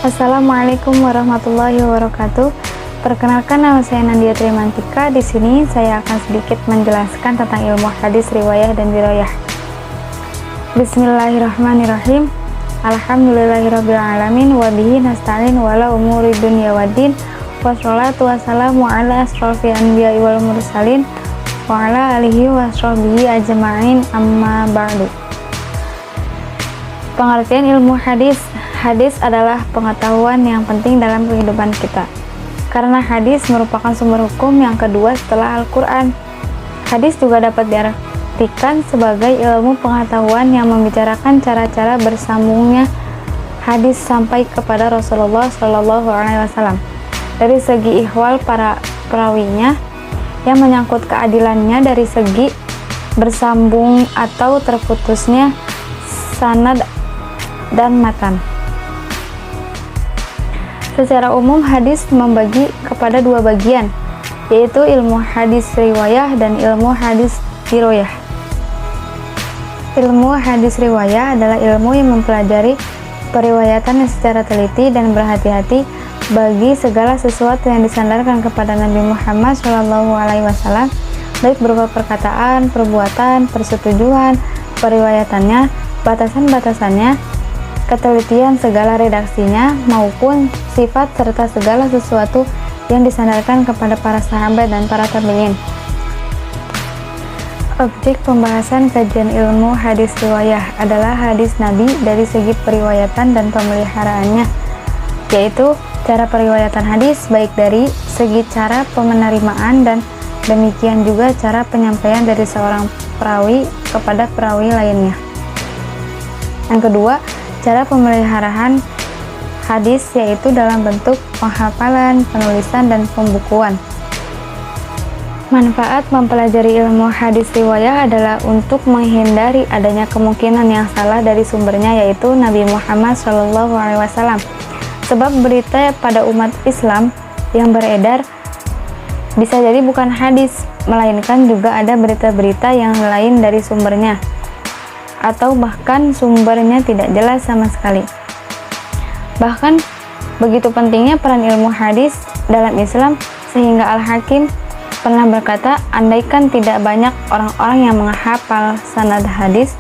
Assalamualaikum warahmatullahi wabarakatuh. Perkenalkan, nama saya Nandia Trimantika. Di sini saya akan sedikit menjelaskan tentang ilmu hadis, riwayah, dan dirayah. Bismillahirrahmanirrahim. Alhamdulillahirrabbilalamin. Wabihi nasta'in wala umuri dunya waddin. Wassalatu wassalamu ala asrofil anbiya'i wal mursalin wa ala alihi wa sahbihi ajma'in, amma ba'du. Pengertian ilmu hadis. Hadis adalah pengetahuan yang penting dalam kehidupan kita, karena hadis merupakan sumber hukum yang kedua setelah Al-Quran. Hadis juga dapat diartikan sebagai ilmu pengetahuan yang membicarakan cara-cara bersambungnya hadis sampai kepada Rasulullah SAW, dari segi ihwal para perawinya yang menyangkut keadilannya, dari segi bersambung atau terputusnya sanad dan matan. Secara umum, hadis membagi kepada dua bagian, yaitu ilmu hadis riwayah dan ilmu hadis dirayah. Ilmu hadis riwayah adalah ilmu yang mempelajari periwayatan secara teliti dan berhati-hati bagi segala sesuatu yang disandarkan kepada Nabi Muhammad SAW, baik berupa perkataan, perbuatan, persetujuan, periwayatannya, batasan-batasannya, ketelitian segala redaksinya, maupun sifat serta segala sesuatu yang disandarkan kepada para sahabat dan para tabi'in. Objek pembahasan kajian ilmu hadis riwayah adalah hadis Nabi dari segi periwayatan dan pemeliharaannya, yaitu cara periwayatan hadis baik dari segi cara penerimaan dan demikian juga cara penyampaian dari seorang perawi kepada perawi lainnya. Yang kedua, cara pemeliharaan hadis, yaitu dalam bentuk penghafalan, penulisan, dan pembukuan. Manfaat mempelajari ilmu hadis riwayah adalah untuk menghindari adanya kemungkinan yang salah dari sumbernya, yaitu Nabi Muhammad SAW. Sebab berita pada umat Islam yang beredar bisa jadi bukan hadis, melainkan juga ada berita-berita yang lain dari sumbernya, atau bahkan sumbernya tidak jelas sama sekali. Bahkan begitu pentingnya peran ilmu hadis dalam Islam, sehingga Al-Hakim pernah berkata, andaikan tidak banyak orang-orang yang menghafal sanad hadis,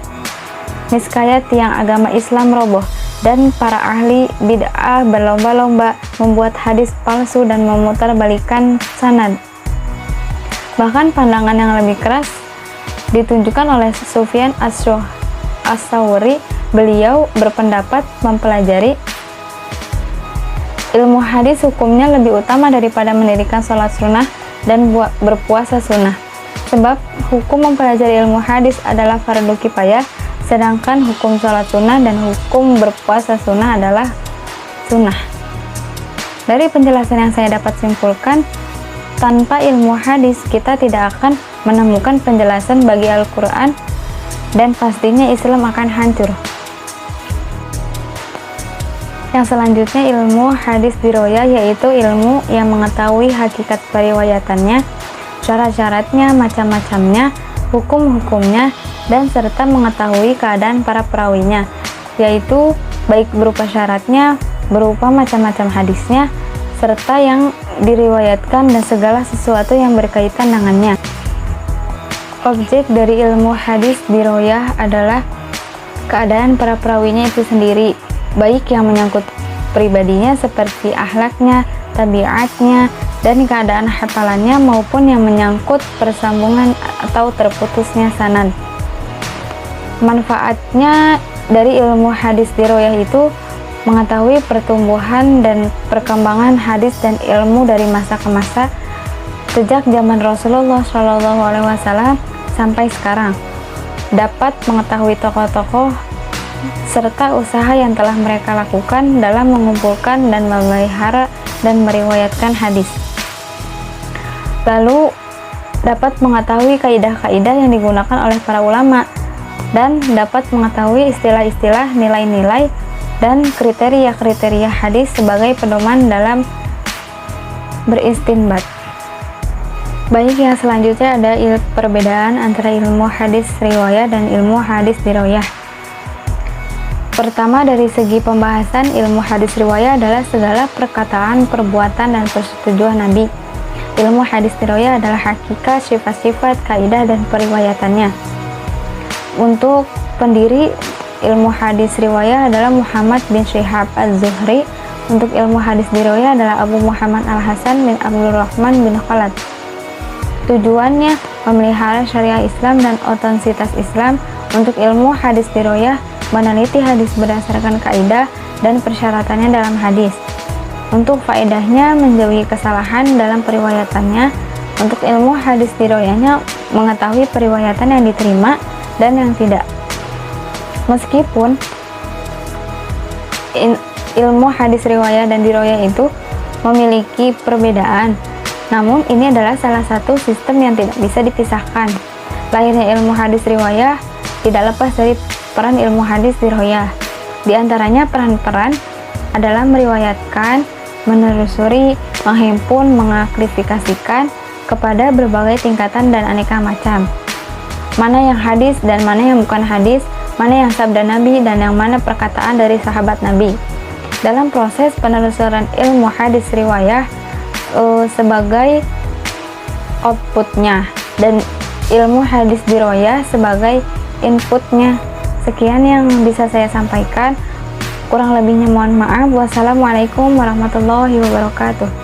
niscaya tiang agama Islam roboh dan para ahli bid'ah berlomba-lomba membuat hadis palsu dan memutarbalikan sanad. Bahkan pandangan yang lebih keras ditunjukkan oleh Sufyan As-Tsawri. Beliau berpendapat mempelajari ilmu hadis hukumnya lebih utama daripada mendirikan sholat sunnah dan berpuasa sunnah, sebab hukum mempelajari ilmu hadis adalah fardu kifayah, sedangkan hukum sholat sunnah dan hukum berpuasa sunnah adalah sunnah. Dari penjelasan yang saya dapat simpulkan, tanpa ilmu hadis kita tidak akan menemukan penjelasan bagi Al-Quran, dan pastinya Islam akan hancur. Yang selanjutnya, ilmu hadis dirayah, yaitu ilmu yang mengetahui hakikat periwayatannya, syarat-syaratnya, macam-macamnya, hukum-hukumnya, dan serta mengetahui keadaan para perawinya, yaitu baik berupa syaratnya, berupa macam-macam hadisnya, serta yang diriwayatkan dan segala sesuatu yang berkaitan dengannya. Objek dari ilmu hadis dirayah adalah keadaan para perawinya itu sendiri, baik yang menyangkut pribadinya seperti akhlaknya, tabiatnya, dan keadaan hafalannya, maupun yang menyangkut persambungan atau terputusnya sanad. Manfaatnya dari ilmu hadis dirayah itu mengetahui pertumbuhan dan perkembangan hadis dan ilmu dari masa ke masa, sejak zaman Rasulullah SAW sampai sekarang, dapat mengetahui tokoh-tokoh serta usaha yang telah mereka lakukan dalam mengumpulkan dan memelihara dan meriwayatkan hadis. Lalu dapat mengetahui kaidah-kaidah yang digunakan oleh para ulama, dan dapat mengetahui istilah-istilah, nilai-nilai, dan kriteria-kriteria hadis sebagai pedoman dalam beristinbat. Baik, yang selanjutnya ada perbedaan antara ilmu hadis riwayah dan ilmu hadis dirayah. Pertama, dari segi pembahasan, ilmu hadis riwayah adalah segala perkataan, perbuatan, dan persetujuan Nabi. Ilmu hadis riwayah adalah hakikat, sifat-sifat, kaidah, dan periwayatannya. Untuk pendiri ilmu hadis riwayah adalah Muhammad bin Syihab az-Zuhri. Untuk ilmu hadis riwayah adalah Abu Muhammad al-Hasan bin Abdul Rahman bin Khalad. Tujuannya memelihara syariah Islam dan otentisitas Islam. Untuk ilmu hadis riwayah meneliti hadis berdasarkan kaidah dan persyaratannya dalam hadis. Untuk faedahnya menjauhi kesalahan dalam periwayatannya. Untuk ilmu hadis riwayahnya mengetahui periwayatan yang diterima dan yang tidak. Meskipun ilmu hadis riwayah dan diroyah itu memiliki perbedaan, namun ini adalah salah satu sistem yang tidak bisa dipisahkan. Lahirnya ilmu hadis riwayah tidak lepas dari peran ilmu hadis diroyah. Di antaranya peran-peran adalah meriwayatkan, menelusuri, menghimpun, mengklasifikasikan kepada berbagai tingkatan dan aneka macam. Mana yang hadis dan mana yang bukan hadis, mana yang sabda Nabi dan yang mana perkataan dari sahabat Nabi. Dalam proses penelusuran ilmu hadis riwayah sebagai outputnya dan ilmu hadis diroyah sebagai inputnya. Sekian yang bisa saya sampaikan. Kurang lebihnya mohon maaf. Wassalamualaikum warahmatullahi wabarakatuh.